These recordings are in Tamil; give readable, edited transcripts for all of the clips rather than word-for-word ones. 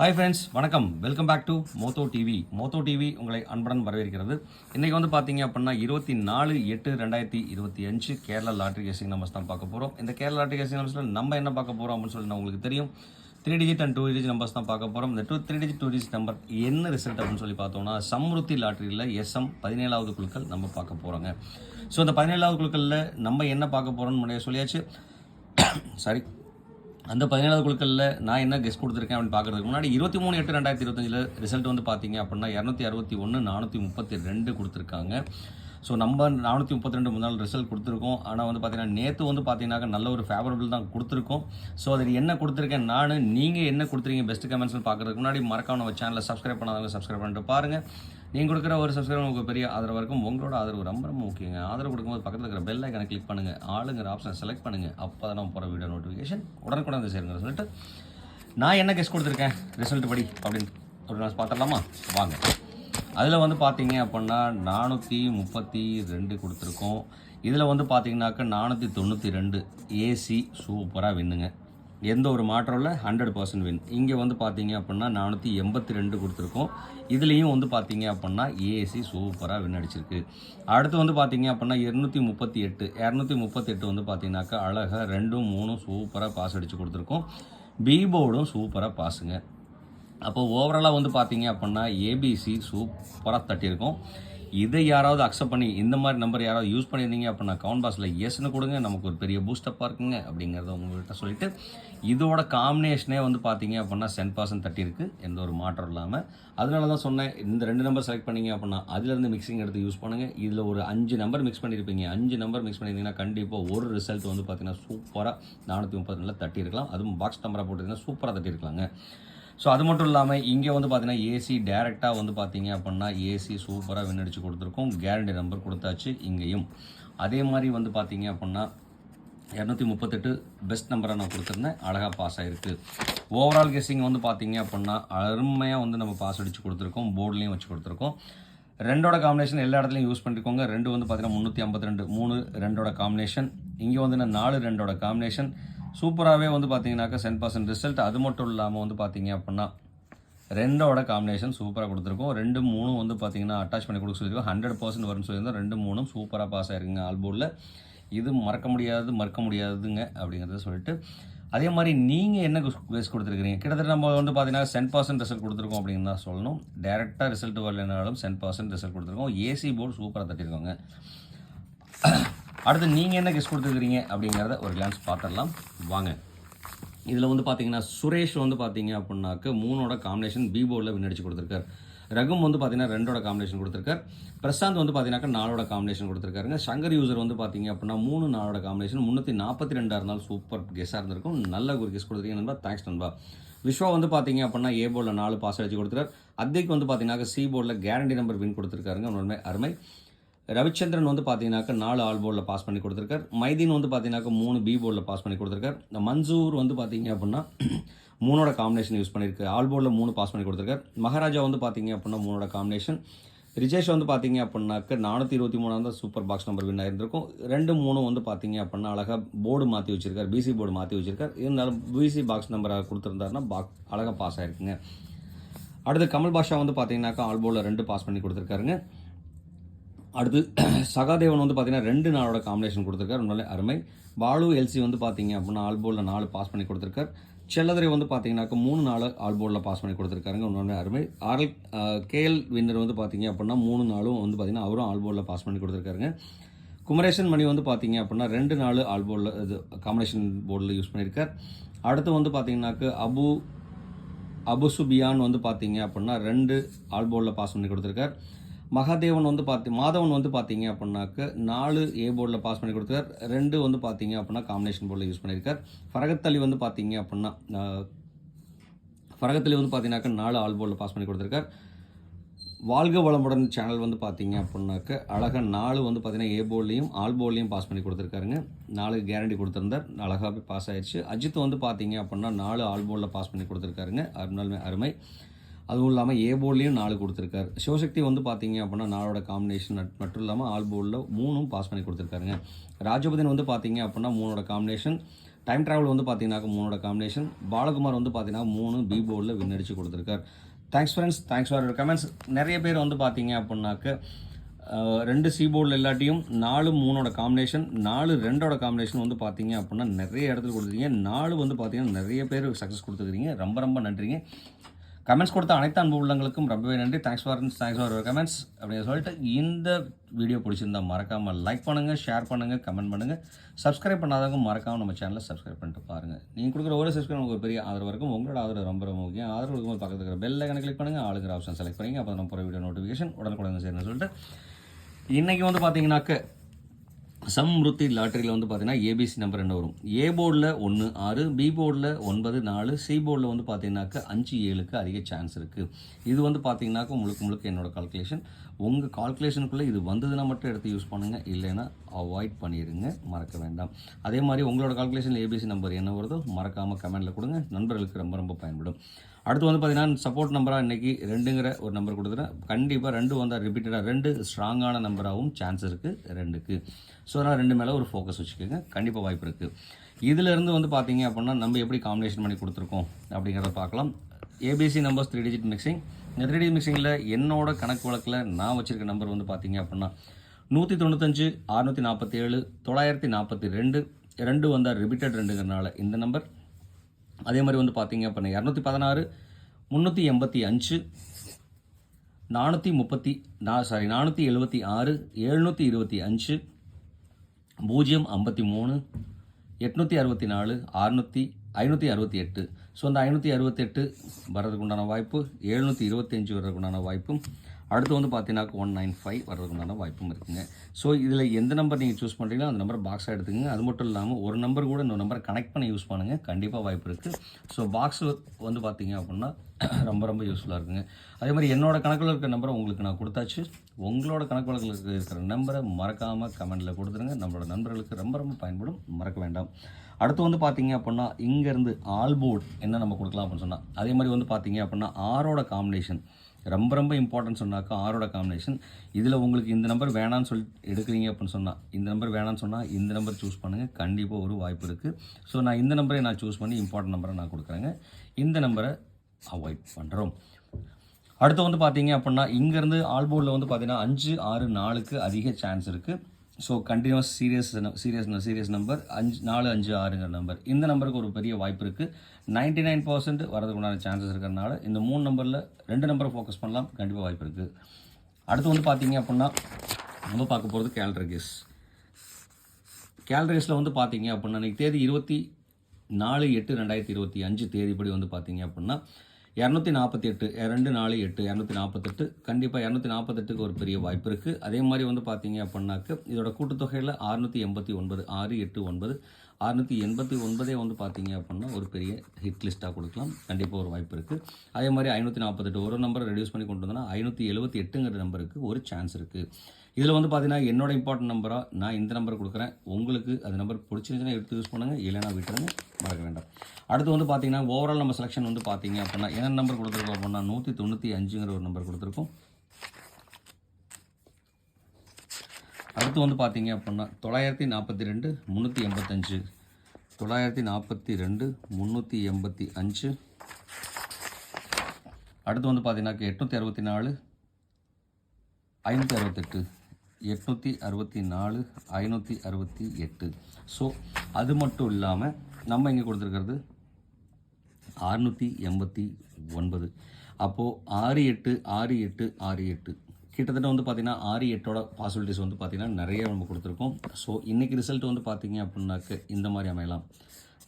ஹாய் ஃப்ரெண்ட்ஸ், வணக்கம். Welcome back to Moto TV. Moto TV உங்களை அன்புடன் வரவேற்கிறது. இன்றைக்கி வந்து பார்த்தீங்க அப்படின்னா 24/8/2025 கேரளா லாட்ரி கேசிங் நம்பர்ஸ் தான் பார்க்க போகிறோம். இந்த கேரளா லாட்ரி கேசிங் நம்பர்ஸில் நம்ம என்ன பார்க்க போகிறோம் அப்படின்னு சொல்லி உங்களுக்கு தெரியும். 3 டிஜிட் அண்ட் 2 டிஜிட் நம்பர்ஸ் தான் பார்க்க போகிறோம். இந்த 3 டிஜிட் 2 டிஜிட் நம்பர் என்ன ரிசல்ட் அப்படின்னு சொல்லி பார்த்தோம்னா சம்ருத்தி லாட்ரியில் SM 17வது குழுக்கள் நம்ம பார்க்க போகிறோங்க. ஸோ இந்த 17வது குழுக்களில் நம்ம என்ன பார்க்க போகிறோம்னு முன்னாடியே சொல்லியாச்சு. சாரி, அந்த 17வது குழுக்களில் நான் என்ன கெஸ்ட் கொடுத்துருக்கேன் அப்படின்னு பார்க்குறதுக்கு முன்னாடி 23/8/2025 ரிசல்ட் வந்து பார்த்தீங்க அப்படின்னா 261 432 கொடுத்துருக்காங்க. ஸோ நம்ம 432 முன்னாள் ரிசல்ட் கொடுத்துருக்கோம். ஆனால் வந்து பார்த்தீங்கன்னா நேற்று வந்து பார்த்தீங்கன்னா நல்ல ஒரு ஃபேவரபிள் தான் கொடுத்துருக்கோம். ஸோ அதில் என்ன கொடுத்துருக்கேன் நீங்கள் என்ன கொடுத்துருக்கீங்க பெஸ்ட் கமெண்ட்ஸ்னு பார்க்குறதுக்கு முன்னாடி மறக்காம நம்ம சேனலை சப்ஸ்கிரைப் பண்ணாதவங்க சப்ஸ்கிரைப் பண்ணிட்டு பாருங்கள். நீங்கள் கொடுக்குற ஒரு சப்ஸ்கிரைப் உங்களுக்கு பெரிய ஆதரவாக இருக்கும். உங்களோட ஆதரவு ரொம்ப ரொம்ப முக்கியங்க. ஆதரவு கொடுக்கும்போது பக்கத்தில் இருக்கிற பெல் ஐக்கனை கிளிக் பண்ணுங்கள், ஆளுங்கிற ஆப்ஷனை செலக்ட் பண்ணுங்கள். அப்போ தான் நம்ம போகிற வீடியோ நோட்டிஃபிகேஷன் உடனுக்குடன் வந்து சேருங்க. சொல்லிட்டு நான் என்ன கெஸ்ட் கொடுத்துருக்கேன் ரிசல்ட் படி அப்படின்னு ஒரு நாள் பார்த்துடலாமா? வாங்க. அதில் வந்து பார்த்தீங்க அப்படின்னா 432 கொடுத்துருக்கோம். இதில் வந்து பார்த்தீங்கன்னாக்கா 492 ஏசி சூப்பராக வின்னுங்க. எந்த ஒரு மாற்றம் இல்லை, 100% வின். இங்கே வந்து பார்த்தீங்க அப்படின்னா 482 கொடுத்துருக்கோம். இதுலேயும் வந்து பார்த்தீங்க அப்படின்னா ஏசி சூப்பராக வின் அடிச்சிருக்கு. அடுத்து வந்து பார்த்தீங்க அப்படின்னா 238 வந்து பார்த்தீங்கன்னாக்கா அழகாக 2, 3 சூப்பராக பாஸ் அடித்து கொடுத்துருக்கோம். பி போர்டும் சூப்பராக பாஸுங்க. அப்போ ஓவராலாக வந்து பார்த்தீங்க அப்படின்னா ஏபிசி சூப்பராக தட்டியிருக்கோம். இதை யாராவது அக்செப்ட் பண்ணி இந்த மாதிரி நம்பர் யாராவது யூஸ் பண்ணியிருந்தீங்க அப்படின்னா கவுண்ட் பாக்ஸில் எஸ்ன்னு கொடுங்க, நமக்கு ஒரு பெரிய பூஸ்டப்பாக இருக்குங்க அப்படிங்கிறத உங்கள்கிட்ட சொல்லிவிட்டு இதோட காம்பினேஷனே வந்து பார்த்தீங்க அப்படின்னா 10% தட்டியிருக்கு, எந்த ஒரு மாற்றம் இல்லாமல். அதனால தான் சொன்னேன், இந்த 2 நம்பர் செலக்ட் பண்ணிங்க அப்படின்னா அதிலேருந்து மிக்சிங் எடுத்து யூஸ் பண்ணுங்கள். இதில் ஒரு 5 நம்பர் மிக்ஸ் பண்ணியிருப்பீங்க. 5 நம்பர் மிக்ஸ் பண்ணியிருந்தீங்கன்னா கண்டிப்பாக ஒரு ரிசல்ட் வந்து பார்த்தீங்கன்னா சூப்பராக 432 தட்டியிருக்கலாம். அதுவும் பாக்ஸ் நம்பராக போட்டிருந்தீங்கன்னா சூப்பராக தட்டியிருக்கலாங்க. ஸோ அது மட்டும் இல்லாமல் இங்கே வந்து பார்த்தீங்கன்னா ஏசி டேரெக்டாக வந்து பார்த்தீங்க அப்படின்னா ஏசி சூப்பராக வின் அடித்து கொடுத்துருக்கோம். கேரண்டி நம்பர் கொடுத்தாச்சு. இங்கேயும் அதே மாதிரி வந்து பார்த்தீங்க அப்படின்னா 238 பெஸ்ட் நம்பராக நான் கொடுத்துருந்தேன், அழகாக பாஸ் ஆகிருக்கு. ஓவரால் கெஸ்ஸிங் வந்து பார்த்தீங்க அப்படின்னா அருமையாக வந்து நம்ம பாஸ் அடித்து கொடுத்துருக்கோம். போர்ட்லேயும் வச்சு கொடுத்துருக்கோம். 2ஓட காம்பினேஷன் எல்லா இடத்துலையும் யூஸ் பண்ணிருக்கோங்க. 2 வந்து பார்த்தீங்கன்னா 352, 3 2ஓட காம்பினேஷன். இங்கே வந்து 4 2ஓட காம்பினேஷன். சூப்பராகவே வந்து பார்த்தீங்கன்னாக்கா 10% ரிசல்ட். அது மட்டும் இல்லாமல் வந்து பார்த்தீங்க அப்படின்னா 2ஓட காம்பினேஷன் சூப்பராக கொடுத்துருக்கோம். 2, 3 வந்து பார்த்தீங்கன்னா அட்டாச் பண்ணி கொடுக்க சொல்லியிருக்கோம். 100% வரும்னு சொல்லியிருந்தோம். 2, 3 சூப்பராக பாஸ் ஆயிருக்குங்க ஆல் போர்டில். இது மறக்க முடியாதுங்க அப்படிங்கிறத சொல்லிட்டு அதே மாதிரி நீங்கள் என்ன கெஸ் கொடுத்துருக்கிறீங்க? கிட்டத்தட்ட நம்ம வந்து பார்த்தீங்கன்னா 10% ரிசல்ட் கொடுத்துருக்கோம் அப்படின்னு தான் சொல்லணும். டேரெக்டாக ரிசல்ட் வரலனாலும் 10% ரிசல்ட் கொடுத்துருக்கோம். ஏசி போர்டு சூப்பராக தட்டியிருக்கோங்க. அடுத்து நீங்கள் என்ன கெஸ் கொடுத்துருக்கிறீங்க அப்படிங்கிறத ஒரு கிளான்ஸ் பார்த்துடலாம் வாங்க. இதில் வந்து பார்த்தீங்கன்னா சுரேஷ் வந்து பார்த்தீங்க அப்படின்னாக்க 3ஓட காம்பினேஷன் பி போர்டில் வின் அடிச்சு கொடுத்துருக்காரு. ரகும் வந்து பார்த்தீங்கன்னா 2ஓட காம்பினேஷன் கொடுத்துருக்காரு. பிரசாந்த் வந்து பார்த்தீங்கன்னா 4ஓட காம்பினேஷன் கொடுத்துருக்காருங்க. சங்கர் யூசர் வந்து பார்த்தீங்க அப்படின்னா 3, 4ஓட காம்பினேஷன் 342 இருந்தாலும் சூப்பர் கெஸ்ஸாக இருந்திருக்கும். நல்ல ஒரு கெஸ் கொடுத்துருக்கீங்க நண்பா, தேங்க்ஸ் நண்பா. விஸ்வா வந்து பார்த்தீங்க அப்படின்னா ஏ போர்டில் 4 பாஸ் அடிச்சு கொடுத்துருக்காரு. அத்திக் வந்து பார்த்தீங்கன்னா சி போர்டில் கேரண்டி நம்பர் வின் கொடுத்துருக்காருங்க. உண்மை அருமை. ரவிச்சந்திரன் வந்து பார்த்தீங்கன்னாக்கா 4 ஆல் போர்டில் பாஸ் பண்ணி கொடுத்துருக்கார். மைதீன் வந்து பார்த்தீங்கன்னாக்கா 3 பி போர்டில் பாஸ் பண்ணி கொடுத்துருக்கார். இந்த மன்சூர் வந்து பார்த்தீங்க அப்படின்னா 3ஓட காம்பினேஷன் யூஸ் பண்ணியிருக்கு. ஆல் போர்டில் 3 பாஸ் பண்ணி கொடுத்துருக்கார். மகாராஜா வந்து பார்த்தீங்க அப்படின்னா 3ஓட காம்பினேஷன். ரிஜேஷ் வந்து பார்த்தீங்க அப்படின்னாக்க 423 தான் சூப்பர் பாக்ஸ் நம்பர் வின் ஆயிருந்திருக்கும். 2, 3 வந்து பார்த்தீங்க அப்படின்னா அழகாக போர்டு மாற்றி வச்சிருக்கார், பிசி போர்டு மாற்றி வச்சிருக்கார். இருந்தாலும் பிசி பாக்ஸ் நம்பராக கொடுத்துருந்தாருன்னா அழகாக பாஸ் ஆயிருக்குங்க. அடுத்து கமல் பாஷா வந்து பார்த்தீங்கன்னாக்கா ஆல் போர்டில் 2 பாஸ் பண்ணி கொடுத்துருக்காருங்க. அடுத்து சகாதேவன் வந்து பார்த்தீங்கன்னா 2 4ஓட காம்பினேஷன் கொடுத்துருக்காரு. நல்ல அருமை. பாலு எல்சி வந்து பார்த்தீங்க அப்படின்னா ஆல் போர்டில் 4 பாஸ் பண்ணி கொடுத்துருக்கார். செல்லதுரை வந்து பார்த்தீங்கன்னாக்கா 3 4 ஆல் போர்டில் பாஸ் பண்ணி கொடுத்துருக்காருங்க. இன்னொன்று அருமை. கேஎல் வின்னர் வந்து பார்த்தீங்க அப்படின்னா 3 4 வந்து பார்த்தீங்கன்னா அவரும் ஆல் போர்டில் பாஸ் பண்ணி கொடுத்துருக்காருங்க. குமரேசன் மணி வந்து பார்த்தீங்க அப்படின்னா 2 4 ஆல் போர்டில் இது காம்பினேஷன் போர்டில் யூஸ் பண்ணியிருக்கார். அடுத்து வந்து பார்த்தீங்கன்னாக்க அபுசுபியான் வந்து பார்த்தீங்க அப்படின்னா 2 ஆல் போர்டில் பாஸ் பண்ணி கொடுத்துருக்கார். மாதவன் வந்து பார்த்தீங்க அப்படின்னாக்க 4 ஏ போர்டில் பாஸ் பண்ணி கொடுத்தார். 2 வந்து பார்த்தீங்க அப்படின்னா காம்பினேஷன் போர்டில் யூஸ் பண்ணியிருக்கார். ஃபரகத் அலி வந்து பார்த்தீங்கன்னாக்கா 4 ஆல் போர்டில் பாஸ் பண்ணி கொடுத்துருக்கார். வாழ்க வளமுடன் சேனல் வந்து பார்த்தீங்க அப்படின்னாக்க அழகாக 4 வந்து பார்த்தீங்கன்னா ஏ போர்ட்லேயும் ஆல் போர்ட்லேயும் பாஸ் பண்ணி கொடுத்துருக்காருங்க. 4 கேரண்டி கொடுத்துருந்தார், அழகாகவே பாஸ் ஆயிடுச்சு. அஜித் வந்து பார்த்தீங்க அப்படின்னா 4 ஆல் போர்டில் பாஸ் பண்ணி கொடுத்துருக்காருங்க. அருமை. அதுவும் இல்லாமல் ஏ போர்ட்லேயும் 4 கொடுத்துருக்காரு. சிவசக்தி வந்து பார்த்தீங்க அப்படின்னா 4ஓட காம்பினேஷன் மட்டும் இல்லாமல் ஆல் போர்டில் 3 பாஸ் பண்ணி கொடுத்துருக்காருங்க. ராஜபதின் வந்து பார்த்தீங்க அப்படின்னா 3ஓட காம்பினேஷன். டைம் ட்ராவல் வந்து பார்த்தீங்கன்னாக்க 3ஓட காம்பினேஷன். பாலகுமார் வந்து பார்த்தீங்கன்னா 3 பி போர்டில் வின் அடிச்சு கொடுத்துருக்கார். Thanks friends, thanks for comments. நிறைய பேர் வந்து பார்த்தீங்க அப்படின்னாக்க 2 சி போர்டில் இல்லாட்டியும் 4 3ஓட காம்பினேஷன், 4 2ஓட காம்பினேஷன் வந்து பார்த்தீங்க அப்படின்னா நிறைய இடத்துல கொடுத்துருக்கீங்க. 4 வந்து பார்த்தீங்கன்னா நிறைய பேர் சக்ஸஸ் கொடுத்துருக்கீங்க. ரொம்ப ரொம்ப நன்றிங்க. கமெண்ட்ஸ் கொடுத்த அனைத்து அன்பு உள்ளங்களுக்கும் ரொம்பவே நன்றி. தேங்க்ஸ் ஃபார் கமெண்ட்ஸ் அப்படின்னு சொல்லிட்டு இந்த வீடியோ பிடிச்சிருந்தா மறக்காமல் லைக் பண்ணுங்கள், ஷேர் பண்ணுங்கள், கமெண்ட் பண்ணுங்கள். சப்ஸ்கிரைப் பண்ணாதவங்க மறக்காமல் நம்ம சேனலை சப்ஸ்கிரைப் பண்ணிட்டு பாருங்கள். நீங்கள் கொடுக்குற ஒரு சப்ஸ்கிரைப் உங்களுக்கு ஒரு பெரிய ஆதரவு இருக்கும். உங்களோட ஆதரவு ரொம்ப ரொம்ப முக்கியம். ஆதரவு கொடுக்கும்போது பக்கத்தில் இருக்கிற பெல் ஐக்கனை கிளிக் பண்ணுங்கள், ஆளுங்கிற ஆப்ஷன் செலக்ட் பண்ணிங்க. அப்போ நம்ம போகிற வீடியோ நோட்டிஃபிகேஷன் உடனுக்குடன் செய்யணும்னு சொல்லிட்டு இன்றைக்கி வந்து பார்த்தீங்கன்னாக்க சம்ருத்தி லாட்டரியில் வந்து பார்த்தீங்கன்னா ஏபிசி நம்பர் என்ன வரும்? ஏ போர்டில் 1 6, பி போர்டில் 9 4, சி போர்டில் வந்து பார்த்தீங்கன்னாக்க 5 7க்கு அதிக சான்ஸ் இருக்குது. இது வந்து பார்த்தீங்கன்னாக்க முழுக்க என்னோடய கால்குலேஷன். உங்கள் கால்குலேஷனுக்குள்ளே இது வந்ததுன்னா மட்டும் எடுத்து யூஸ் பண்ணுங்கள், இல்லைன்னா அவாய்ட் பண்ணிடுங்க, மறக்க வேண்டாம். அதே மாதிரி உங்களோட கால்குலேஷனில் ஏபிசி நம்பர் என்ன வருதோ மறக்காமல் கமெண்ட்டில் கொடுங்க, நண்பர்களுக்கு ரொம்ப ரொம்ப பயன்படும். அடுத்து வந்து பார்த்தீங்கன்னா சப்போர்ட் நம்பராக இன்றைக்கி 2ங்கிற ஒரு நம்பர் கொடுத்துறேன். கண்டிப்பாக 2 வந்தால் ரிப்பீட்டடாக 2 ஸ்ட்ராங்கான நம்பராகவும் சான்ஸ் இருக்குது 2க்கு. ஸோ அதனால் 2 மேலே ஒரு ஃபோக்கஸ் வச்சுக்கோங்க, கண்டிப்பாக வாய்ப்பு இருக்குது. இதிலேருந்து வந்து பார்த்தீங்க அப்படின்னா நம்ம எப்படி காம்பினேஷன் பண்ணி கொடுத்துருக்கோம் அப்படிங்கிறத பார்க்கலாம். ABC numbers 3 digit mixing. இந்த 3 டிஜிட் மிக்சிங்கில் என்னோட கணக்கு வழக்கில் நான் வச்சுருக்க நம்பர் வந்து பார்த்தீங்க அப்படின்னா 195 647 942. 2 வந்தால் ரிப்பீட்டட் 2ங்கிறனால இந்த நம்பர். அதே மாதிரி வந்து பார்த்தீங்க அப்படின்னா 216 385 476 725 053 864 568. ஸோ அந்த 568 வர்றதுக்கு உண்டான வாய்ப்பு, 725 வர்றதுக்கு உண்டான வாய்ப்பும், அடுத்து வந்து பார்த்தீங்கன்னா 195 வர்றதுக்கு உண்டான வாய்ப்பும் இருக்குங்க. ஸோ இதில் எந்த நம்பர் நீங்கள் சூஸ் பண்ணுறீங்களோ அந்த நம்பர் பாக்ஸாக எடுத்துக்கோங்க. அது மட்டும் இல்லாமல் ஒரு நம்பர் கூட இன்னொரு நம்பரை கனெக்ட் பண்ணி யூஸ் பண்ணுங்கள், கண்டிப்பாக வாய்ப்பு இருக்குது. ஸோ பாக்ஸ் வந்து பார்த்தீங்க அப்படின்னா ரொம்ப ரொம்ப யூஸ்ஃபுல்லாக இருக்குங்க. அதே மாதிரி என்னோடய கணக்கில் இருக்கிற நம்பரை உங்களுக்கு நான் கொடுத்தாச்சு. உங்களோட கணக்கு வழக்கில் இருக்கிற நம்பரை மறக்காமல் கமெண்ட்டில் கொடுத்துருங்க, நம்மளோட நண்பர்களுக்கு ரொம்ப ரொம்ப பயன்படும், மறக்க வேண்டாம். அடுத்து வந்து பார்த்தீங்க அப்படின்னா இங்கேருந்து ஆல் போர்டு என்ன நம்ம கொடுக்கலாம் அப்படின்னு சொன்னால், அதே மாதிரி வந்து பார்த்தீங்க அப்படின்னா 6ஓட காம்பினேஷன் ரொம்ப ரொம்ப இம்பார்ட்டன்ட் சொன்னாக்கா 6ஓட காம்பினேஷன். இதில் உங்களுக்கு இந்த நம்பர் வேணான்னு சொல்லி எடுக்கிறீங்க அப்படின்னு சொன்னால், இந்த நம்பர் வேணான்னு சொன்னால் இந்த நம்பர் சூஸ் பண்ணுங்கள், கண்டிப்பாக ஒரு வாய்ப்பு இருக்குது. ஸோ நான் இந்த நம்பரை நான் சூஸ் பண்ணி இம்பார்ட்டன்ட் நம்பரை நான் கொடுக்குறேங்க, இந்த நம்பரை அவாய்ட் பண்ணுறோம். அடுத்து வந்து பார்த்தீங்க அப்படின்னா இங்கேருந்து ஆல் போர்டில் வந்து பார்த்தீங்கன்னா 5 6 4க்கு அதிக சான்ஸ் இருக்குது. ஸோ கண்டினியூஸ் சீரியஸ் நம்பர் 4 5 6ங்கிற நம்பர். இந்த நம்பருக்கு ஒரு பெரிய வாய்ப்பு இருக்குது. 99% வரதுக்கு உண்டான சான்சஸ் இருக்கிறதுனால இந்த 3 நம்பரில் 2 நம்பரை ஃபோக்கஸ் பண்ணலாம், கண்டிப்பாக வாய்ப்பு இருக்குது. அடுத்து வந்து பார்த்தீங்க அப்படின்னா நம்ம பார்க்க போகிறது கேல்ட்ரகேஸ். கேல்ட்ரகேஸில் வந்து பார்த்தீங்க அப்படின்னா இன்றைக்கி தேதி 24/8/2025 தேதிப்படி வந்து பார்த்தீங்க அப்படின்னா 248 2 4 8 248. கண்டிப்பாக 248க்கு ஒரு பெரிய வாய்ப்பு இருக்குது. அதே மாதிரி வந்து பார்த்தீங்க அப்படின்னாக்க இதோட கூட்டுத்தொகையில் 689 6 8 9 689 வந்து பார்த்தீங்க அப்படின்னா ஒரு பெரிய ஹிட் லிஸ்ட்டாக கொடுக்கலாம், கண்டிப்பாக ஒரு வாய்ப்பு இருக்குது. அதே மாதிரி 548 ஒரு நம்பரை ரெடியூஸ் பண்ணி கொண்டு வந்தோன்னா 578ங்கிற நம்பருக்கு ஒரு சான்ஸ் இருக்குது. இதில் வந்து பார்த்தீங்கன்னா என்னோட இம்பார்ட்டன்ட் நம்பராக நான் இந்த நம்பர் கொடுக்குறேன். உங்களுக்கு அது நம்பர் பிடிச்சிருந்துச்சுன்னா எடுத்து யூஸ் பண்ணுங்கள், இல்லைனா விட்டுருங்க, மறக்க வேண்டாம். அடுத்து வந்து பார்த்தீங்கன்னா ஓவரால் நம்ம செலெக்ஷன் வந்து பார்த்தீங்க அப்படின்னா என்ன நம்பர் கொடுத்துருக்கோம் அப்படின்னா 195ங்கிற ஒரு நம்பர் கொடுத்துருக்கோம். அடுத்து வந்து பார்த்தீங்க அப்படின்னா 942 385 942 385. அடுத்து வந்து பார்த்தீங்கன்னா 864 568 864 568. ஸோ அது மட்டும் இல்லாமல் நம்ம இங்கே கொடுத்துருக்கிறது 689. அப்போது 6 8 6 8 6 8 கிட்டத்தட்ட வந்து பார்த்திங்கன்னா 6 8ஓட பாசிபிலிட்டிஸ் வந்து பார்த்திங்கன்னா நிறைய நம்ம கொடுத்துருக்கோம். ஸோ இன்றைக்கி ரிசல்ட் வந்து பார்த்திங்க அப்படின்னாக்க இந்த மாதிரி அமையலாம்.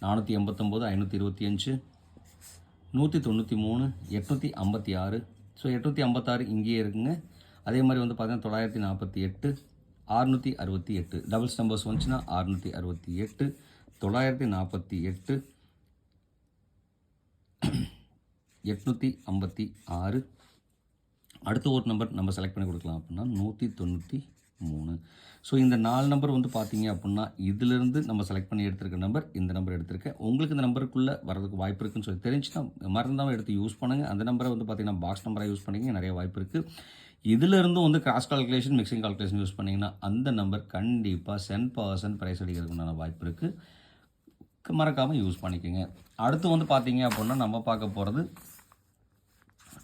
489 525 193 856. ஸோ 856 இங்கேயே இருக்குங்க. அதே மாதிரி வந்து பார்த்திங்கன்னா 948 668 டபுள்ஸ் நம்பர்ஸ் வந்துச்சுன்னா 668 948 856. அடுத்த ஒரு நம்பர் நம்ம செலக்ட் பண்ணி கொடுக்கலாம் அப்படின்னா 193. ஸோ இந்த 4 நம்பர் வந்து பார்த்தீங்க அப்படின்னா இதிலிருந்து நம்ம செலக்ட் பண்ணி எடுத்துருக்க நம்பர் இந்த நம்பர் எடுத்திருக்கேன். உங்களுக்கு இந்த நம்பருக்குள்ளே வரதுக்கு வாய்ப்பு இருக்குன்னு சொல்லி தெரிஞ்சுன்னா மறந்தாமல் எடுத்து யூஸ் பண்ணுங்கள். அந்த நம்பரை வந்து பார்த்தீங்கன்னா பாக்ஸ் நம்பராக யூஸ் பண்ணிங்க, நிறைய வாய்ப்பு இருக்குது. இதிலிருந்து வந்து cross calculation mixing calculation use பண்ணிங்கன்னா அந்த நம்பர் கண்டிப்பாக 10% ப்ரைஸ் அடிக்கிறதுக்கு உண்டான வாய்ப்பு இருக்குது. மறக்காமல் யூஸ் பண்ணிக்கோங்க. அடுத்து வந்து பார்த்தீங்க அப்படின்னா நம்ம பார்க்க போகிறது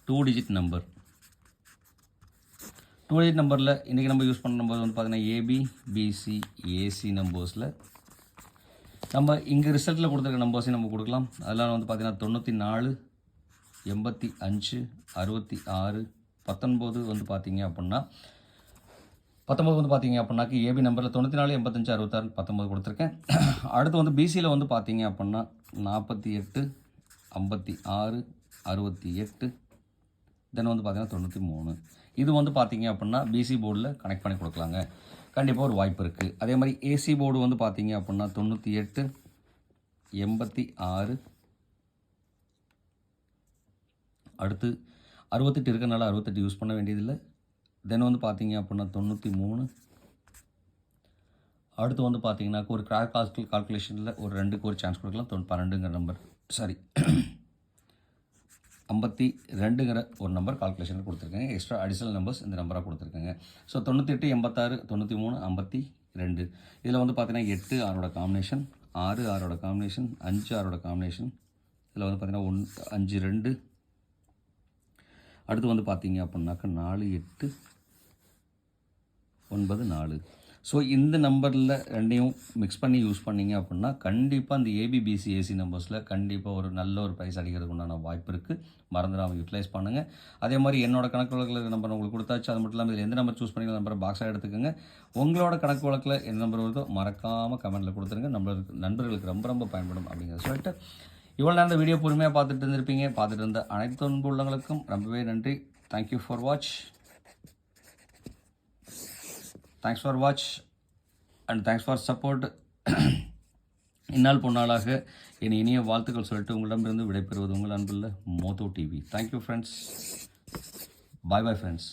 2 டிஜிட் நம்பர். 2 டிஜிட் நம்பரில் இன்றைக்கி நம்ம யூஸ் பண்ண நம்பர் வந்து பார்த்தீங்கன்னா ஏபி, பிசி, ஏசி நம்பர்ஸில் நம்ம இங்கே ரிசல்ட்டில் கொடுத்துருக்க நம்பர்ஸையும் நம்ம கொடுக்கலாம். அதெல்லாம் வந்து பார்த்திங்கன்னா 94, 85, 66, 19 வந்து பார்த்தீங்க அப்படின்னா 19 வந்து பார்த்தீங்க அப்படின்னாக்கி ஏபி நம்பரில் 94, 85, 66, 19 கொடுத்துருக்கேன். அடுத்து வந்து பிசியில் வந்து பார்த்தீங்க அப்படின்னா 48, 56, 68, தென் வந்து பார்த்தீங்கன்னா 93. இது வந்து பார்த்தீங்க அப்படின்னா பிசி போர்டில் கனெக்ட் பண்ணி கொடுக்கலாங்க. கண்டிப்பாக ஒரு வாய்ப்பு இருக்குது. அதே மாதிரி ஏசி போர்டு வந்து பார்த்தீங்க அப்படின்னா 98, 86, அடுத்து 68 இருக்கிறனால 68 யூஸ் பண்ண வேண்டியதில்லை. தென் வந்து பார்த்தீங்க அப்படின்னா 93. அடுத்து வந்து பார்த்தீங்கன்னா ஒரு கிராக் கால்குலேஷனில் ஒரு 2க்கு ஒரு சான்ஸ் கொடுக்கலாம். 12ங்கிற நம்பர் சாரி 52ங்கிற ஒரு நம்பர் கால்குலேஷனில் கொடுத்துருக்கேங்க. எக்ஸ்ட்ரா அடிஷனல் நம்பர்ஸ் இந்த நம்பராக கொடுத்துருக்கேங்க. ஸோ 98, 86, 93, 52. இதில் வந்து பார்த்தீங்கன்னா 8 6ஓட காம்பினேஷன், 6 6ஓட காம்பினேஷன், 5 6ஓட காம்பினேஷன். இதில் வந்து பார்த்தீங்கன்னா 5 2. அடுத்து வந்து பார்த்தீங்க அப்படின்னாக்கா 4 8 9 4. ஸோ இந்த நம்பரில் ரெண்டையும் மிக்ஸ் பண்ணி யூஸ் பண்ணிங்க அப்படின்னா கண்டிப்பாக இந்த ஏபிபிசி ஏசி நம்பர்ஸில் கண்டிப்பாக ஒரு நல்ல ஒரு ப்ரைஸ் அடிக்கிறதுக்கு உண்டான வாய்ப்பு இருக்குது. மறந்துடாமல் யூட்டிலைஸ் பண்ணுங்கள். அதே மாதிரி என்னோடய கணக்கு வழக்கில் நம்பர் உங்களுக்கு கொடுத்தாச்சு. அது மட்டும் இல்லாமல் இதில் எந்த நம்பர் சூஸ் பண்ணி நம்பரை பாக்ஸாக எடுத்துக்கோங்க. உங்களோட கணக்கு வழக்கில் என்ன நம்பர் வருதோ மறக்காமல் கமெண்ட்டில் கொடுத்துருங்க. நண்பர்களுக்கு ரொம்ப ரொம்ப பயன்படும் அப்படிங்கிறத சொல்லிட்டு இவ்வளோ நேரம் இந்த வீடியோ பொறுமையாக பார்த்துட்டு இருந்திருப்பீங்க. பார்த்துட்டு இருந்த அனைத்து அன்பு உள்ளவங்களுக்கும் ரொம்பவே நன்றி. Thank you for watch. Thanks for watch and thanks for support. இந்நாள் பொன்னாளாக என் இனிய வாழ்த்துக்கள் சொல்லிட்டு உங்களிடமிருந்து விடைபெறுவது உங்கள் அன்புள்ள Moto TV. Thank you friends. Bye bye friends.